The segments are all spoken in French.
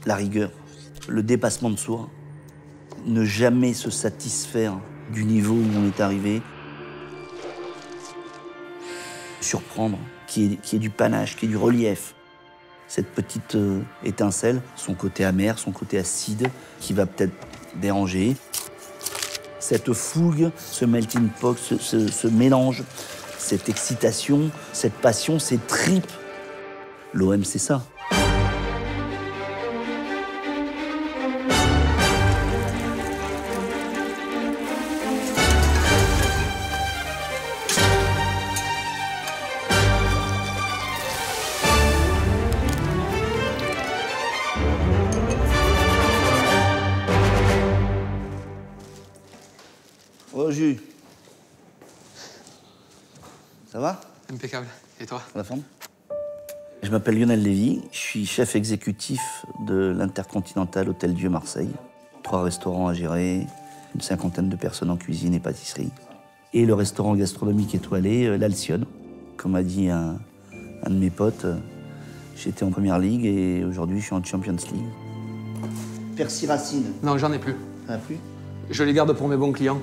la rigueur, le dépassement de soi, ne jamais se satisfaire du niveau où on est arrivé, surprendre, qu'il y ait du panache, qu'il y ait du relief. Cette petite étincelle, son côté amer, son côté acide, qui va peut-être déranger. Cette fougue, ce melting pot, ce mélange, cette excitation, cette passion, ces tripes. L'OM, c'est ça. Oh, Jus. Ça va? Impeccable. Et toi? La forme? Je m'appelle Lionel Lévy, je suis chef exécutif de l'Intercontinental Hôtel Dieu Marseille. 3 restaurants à gérer, une 50aine de personnes en cuisine et pâtisserie. Et le restaurant gastronomique étoilé, l'Alcyone. Comme a dit un de mes potes, j'étais en Première Ligue et aujourd'hui je suis en Champions League. Percy Racine. Non, j'en ai plus. T'en as plus? Je les garde pour mes bons clients.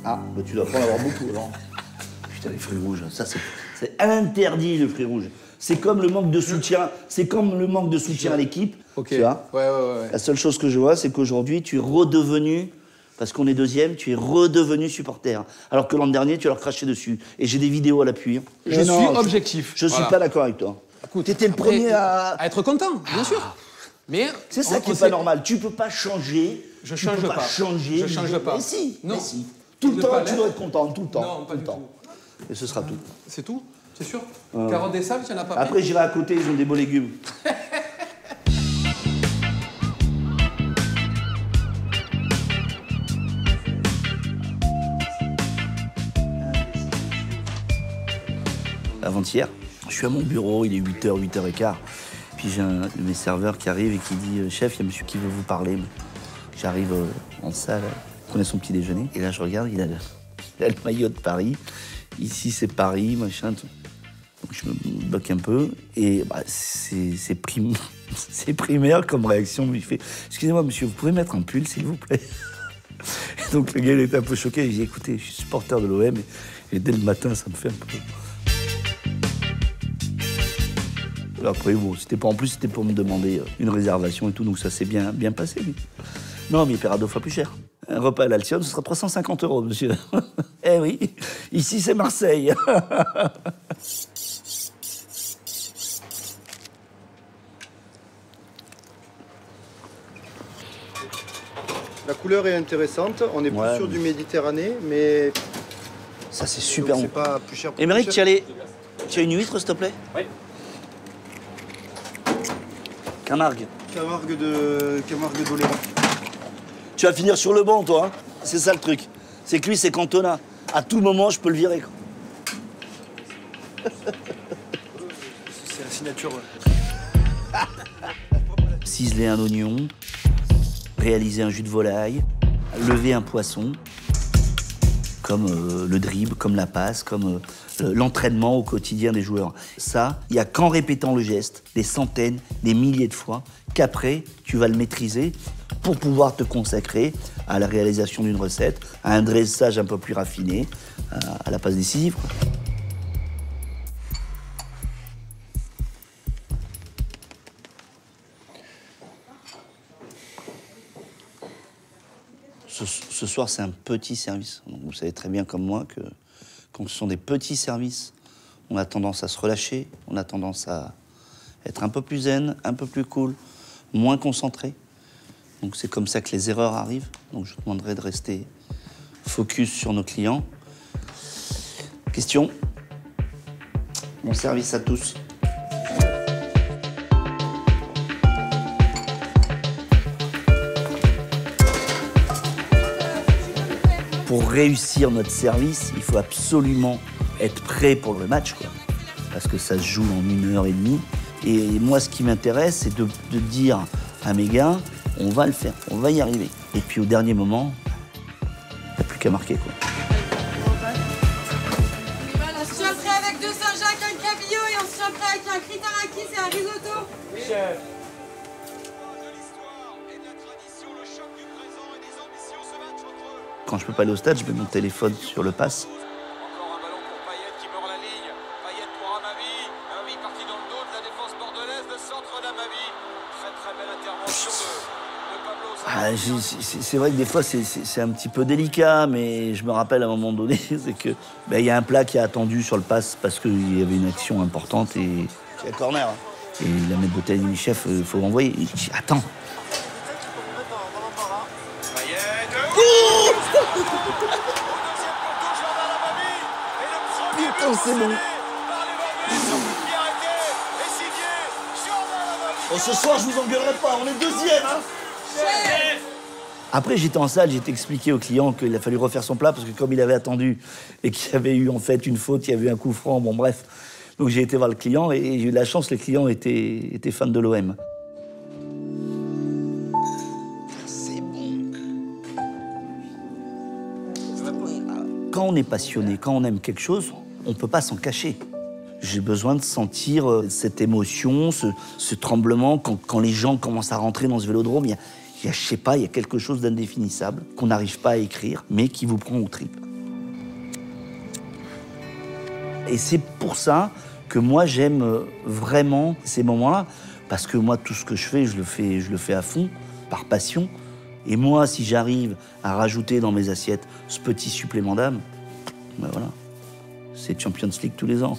Ah, bah tu dois pas en avoir beaucoup, non? Putain, les fruits rouges, ça c'est interdit, le fruit rouge. C'est comme le manque de soutien, à l'équipe. Ok. Tu vois? Ouais. La seule chose que je vois, c'est qu'aujourd'hui, tu es redevenu, parce qu'on est deuxième, tu es redevenu supporter. Alors que l'an dernier, tu leur crachais dessus. Et j'ai des vidéos à l'appui. Je suis objectif. Je suis pas d'accord avec toi. Tu étais le premier à être content, bien sûr. Mais c'est ça qui est pas normal. Tu peux pas changer. Je change pas. Changer. Je change pas. Mais si. Non. Mais si. Tout le temps, tu dois être content, tout le temps. Non, pas du tout. Et ce sera tout. C'est tout? C'est sûr? Carottes des sables, tu n'en as pas pris? Après, j'irai à côté, ils ont des beaux légumes. Avant-hier, je suis à mon bureau, il est 8h, 8h15. Puis j'ai un de mes serveurs qui arrive et qui dit « Chef, il y a monsieur qui veut vous parler. » J'arrive en salle, il prenait son petit déjeuner. Et là, je regarde, il a le maillot de Paris. Ici, c'est Paris, machin. Tout. Donc je me bloque un peu. Et bah, c'est primaire comme réaction. Il fait « Excusez-moi, monsieur, vous pouvez mettre un pull, s'il vous plaît ?» Et donc le gars, il était un peu choqué. Il dit « Écoutez, je suis supporter de l'OM. Et dès le matin, ça me fait un peu... » Après, bon, en plus, c'était pour me demander une réservation et tout, donc ça s'est bien passé. Lui. Non, mais il paiera 2 fois plus cher. Un repas à l'Alcyone, ce sera 350 €, monsieur. Eh oui, ici, c'est Marseille. La couleur est intéressante, on est plus sûr du Méditerranée, mais... Ça, c'est super bon. C'est pas plus cher. Émeric, tu as une huître, s'il te plaît? Oui. Camargue d'Oléron. Tu vas finir sur le banc, toi. Hein, c'est ça le truc. C'est que lui, c'est Cantona. À tout moment, je peux le virer. Quoi. C'est la signature. Ciseler un oignon, réaliser un jus de volaille, lever un poisson, comme le dribble, comme la passe, comme l'entraînement au quotidien des joueurs. Ça, il n'y a qu'en répétant le geste des centaines, des milliers de fois, qu'après, tu vas le maîtriser pour pouvoir te consacrer à la réalisation d'une recette, à un dressage un peu plus raffiné, à la passe décisive. Ce soir, c'est un petit service. Donc, vous savez très bien comme moi que quand ce sont des petits services, on a tendance à se relâcher, on a tendance à être un peu plus zen, un peu plus cool, moins concentré. Donc c'est comme ça que les erreurs arrivent. Donc je vous demanderai de rester focus sur nos clients. Question. Bon service à tous. Pour réussir notre service, il faut absolument être prêt pour le match, quoi. Parce que ça se joue en 1h30. Et moi, ce qui m'intéresse, c'est de dire à mes gars, on va le faire, on va y arriver. Et puis au dernier moment, il n'y a plus qu'à marquer, quoi. Voilà, on se tient prêt avec 2 Saint-Jacques, un cabillaud et on se tient prêt avec un critaraki, c'est un risotto. Oui, chef. Quand je peux pas aller au stade, je mets mon téléphone sur le pass. Encore un ballon pour Payet qui mord la ligne. Payet pour Amavi. Amavi parti dans le dos de la défense bordelaise. Le centre d'Amavi. Très très belle intervention de Pablo. C'est vrai que des fois c'est un petit peu délicat, mais je me rappelle à un moment donné, c'est que y a un plat qui a attendu sur le pass parce qu'il y avait une action importante et c'est le corner. Et la maître d'hôtel dit chef, faut l'envoyer. Il dit attends. Putain, c'est bon. Oh, ce soir, je vous engueulerai pas, on est deuxième, hein. Après, j'étais en salle, j'ai expliqué au client qu'il a fallu refaire son plat parce que comme il avait attendu et qu'il y avait eu en fait une faute, il y avait eu un coup franc, bon bref. Donc j'ai été voir le client et j'ai eu de la chance, le client était fan de l'OM. C'est bon. Quand on est passionné, quand on aime quelque chose, on ne peut pas s'en cacher. J'ai besoin de sentir cette émotion, ce tremblement. Quand les gens commencent à rentrer dans ce vélodrome, je sais pas, il y a quelque chose d'indéfinissable qu'on n'arrive pas à écrire, mais qui vous prend aux tripes. Et c'est pour ça que moi, j'aime vraiment ces moments-là, parce que moi, tout ce que je fais, je le fais à fond, par passion. Et moi, si j'arrive à rajouter dans mes assiettes ce petit supplément d'âme, ben voilà, c'est Champions League tous les ans.